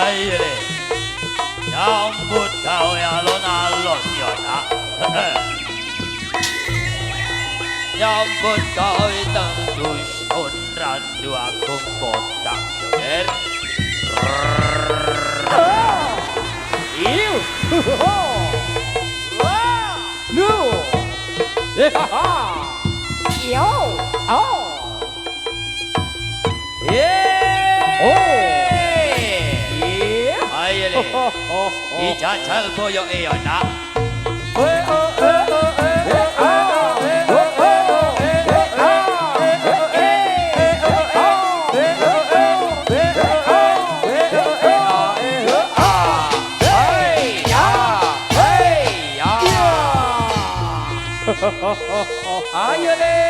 Ayo deh, nyambut gawe alon-alon ya nak. Nyambut gawe teng dusun randu agung botak ya ger. Iu, wah, nu, yo, oh, Ayo deh, dijajal boyok ya nak. Ayo deh,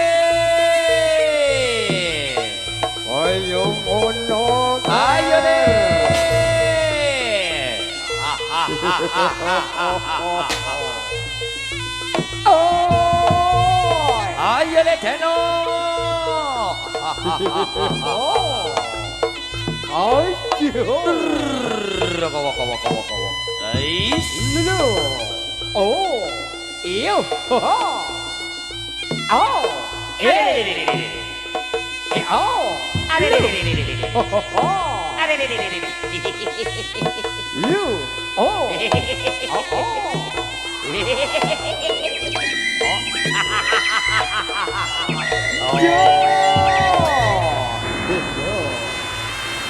ayo ngono, ayo deh, oh, ayo deh Deno, ayo, oh, iyo, oh, you, oh,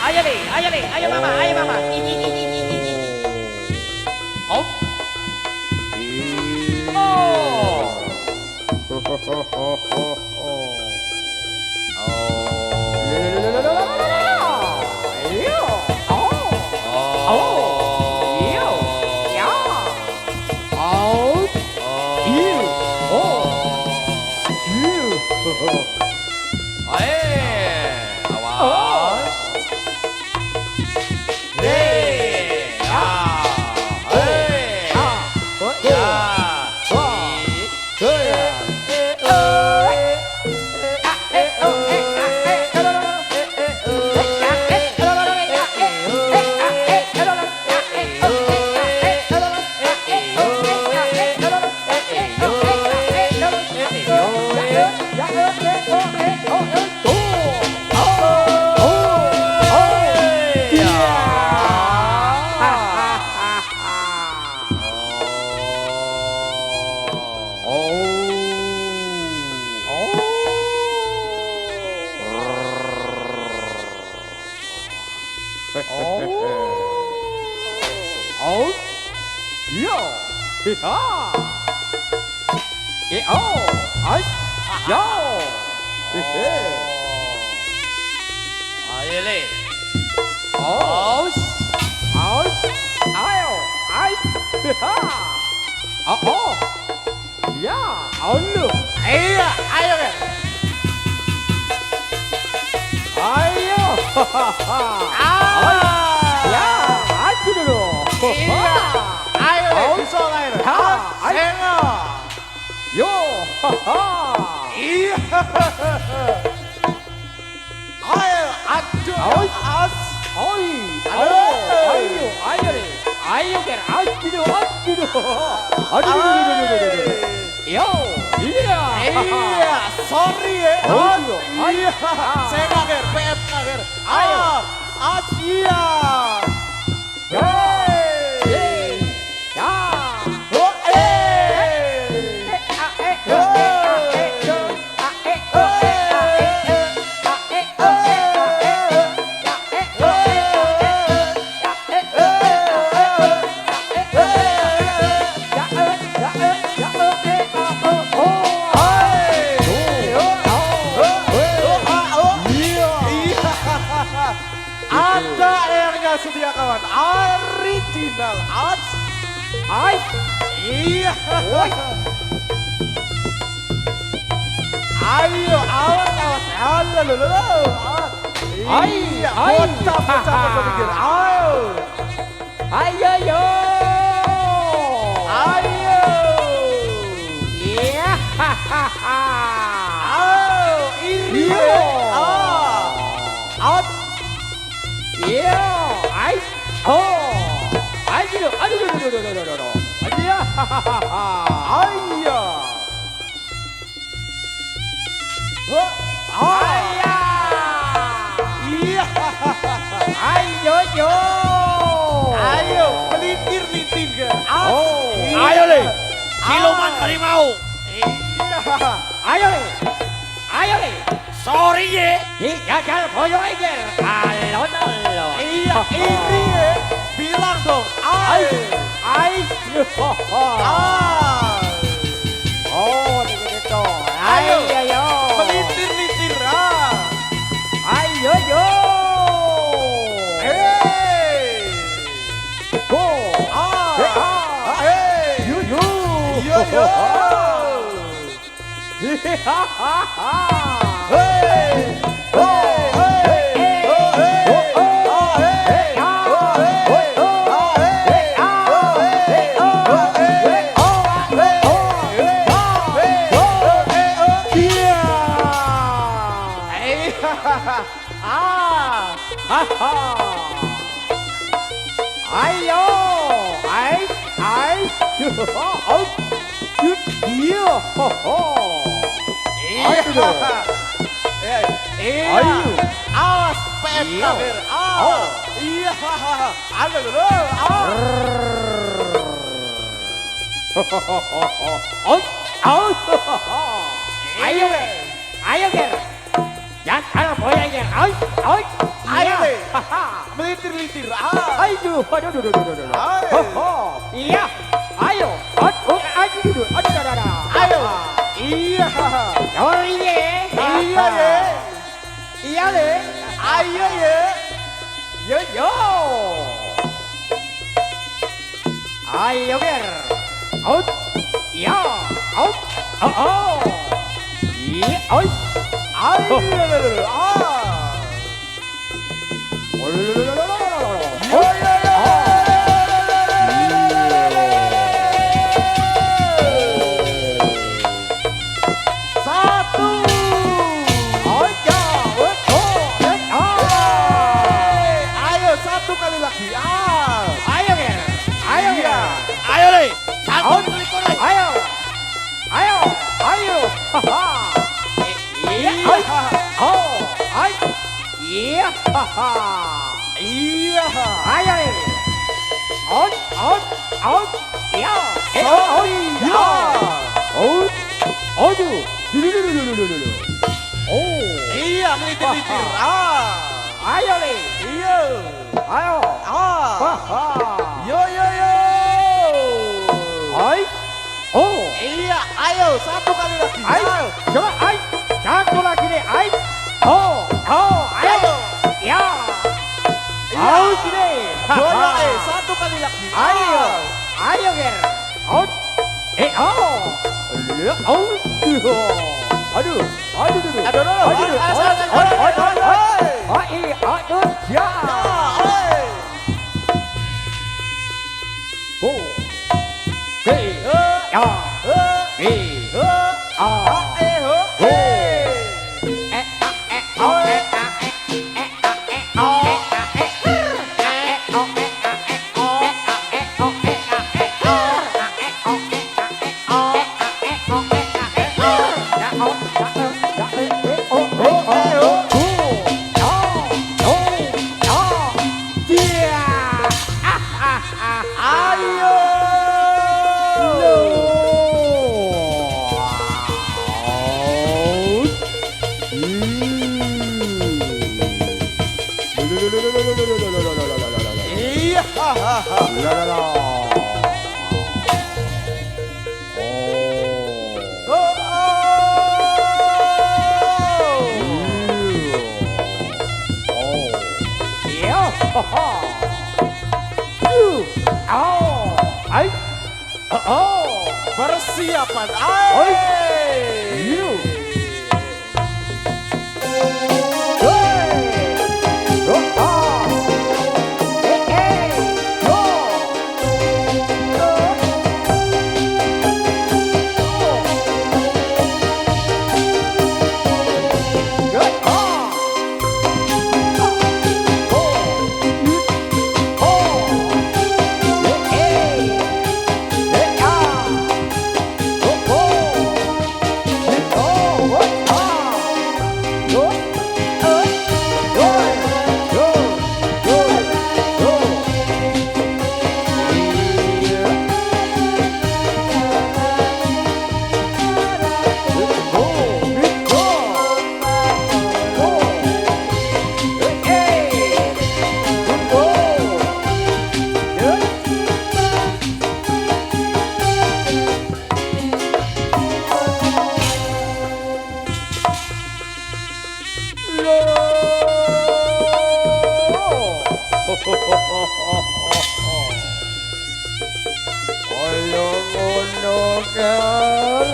ayo deh, ayo mama, oh, sorry ya, saya kaget, PF kaget, Asia. Ada airnya sedia kawan, original, iya. Ayo, awas, halo, iya, bocah berpikir, ayo, iya, iri, iya, Iya. Ayo. Oh, Ayah. iya. Ayo yo. Ayo, melintir-lintir ke. Oh. Ayo le. Siluman harimau. Iya. Ayo le. Ayo le. Sorry ye. Jagal boyo eger. Alon. Iya, ini ya. Bilang dong. Ayo. Ayo. Ah. Oh, gitu. Ayo. Ayo. Melintir-lintir. Ah. Ayo yo. Hey. Go. Ah. Ah. Hey. Yo yo. Yo yo. Hey. Oh, hey. Oh, hey. Oh, hey. Oh, hey. Oh, hey. Oh, hey. Oh, hey. Iya. Ayo, iya, Iya. Awas PFK Iya. Ber. Ah. Iya. Ada dulu. Ah. ayo, ayo, ger, jangan boy ger, Ayo, Le. Melintir-lintir. Ah. ayo, aduh, Ayo. iya, ayo, aduh, Ayo. Iya. sorry ye, Iya ye. iya le, Ayo ye. yo yo, ayo ger, out, iya, out, iya, out, Ayo. Ah. Yo yo yo. Satu. Ayo satu kali lagi. Ah. ayo ger, ayo Iya. ger. Ayo le. Santun kulikun le. Ayo, ayo, iya, oh, ayo, iya, Iya. ayo, out, iya, Iya. aduh, oh, Iya, melintir-lintir. Ah. ayo le, Iya. ayo, Ah. Yo yo yo. ayo, oh, Iya, ayo satu kali lagi. ayo, coba, ayo, satu lagi deh, ayo, ayo, ya. Iya. Out deh. Bola satu kali lagi. Ayo, ayo ger. Out. Oh. Out. Aduh, aduh, ya. Go. Hey, ya. Hey, Persiapan. Ayo ngono kan.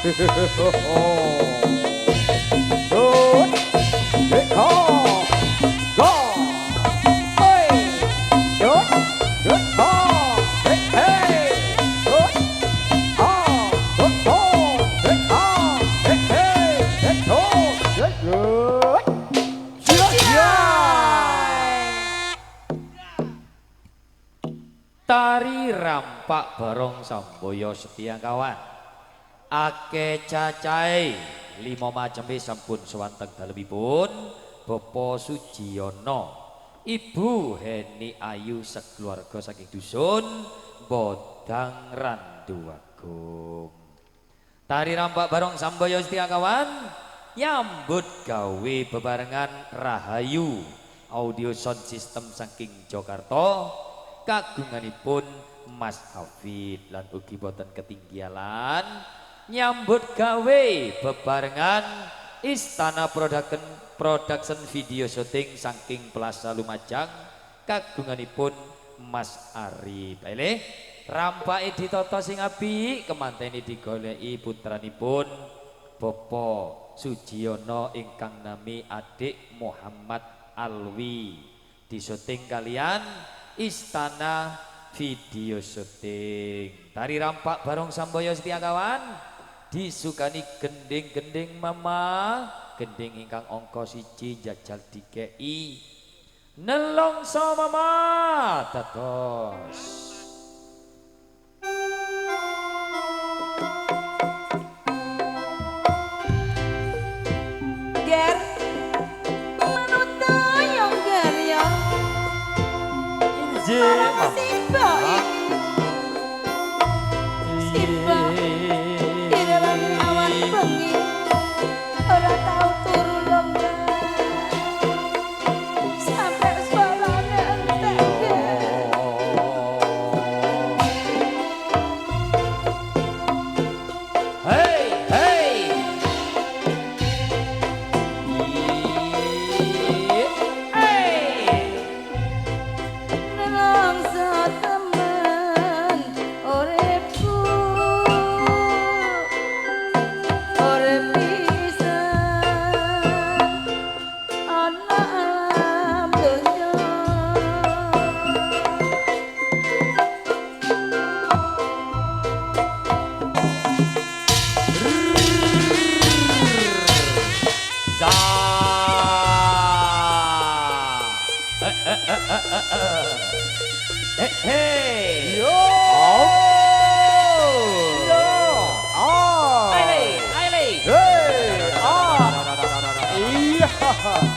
Dut, go, go, hey, dut, dut, go, hey, hey, dut, dut, go, hey, hey, hey, dut, dut, dut, Tari rampak barong samboyo setia kawan. Ake cacai 5 macam sampun sewanteng dalemipun Bapak Sujiyono, Ibu Heni Ayu sekeluarga saking dusun Bodang Randu Agung. Tari rampak barong samboyo setia kawan nyambut gawe bebarengan Rahayu audio sound system saking Jakarta kagunganipun Mas Hafid lan ugi boten ketinggalan nyambut gawe bebarengan Istana Production video syuting saking Plaza Lumajang kagunganipun Mas Arif. Baik, rampake ditata sing apik, kemantene digoleki putranipun Bapak Sujiyono ingkang nami Adik Muhammad Alwi disyuting kalian Istana video syuting. Tari rampak barong samboyo setia kawan disukani gending-gending mama, gending ingkang angka 1 jajal dikei nelongso mama dados. Hey, yo, hey, iya.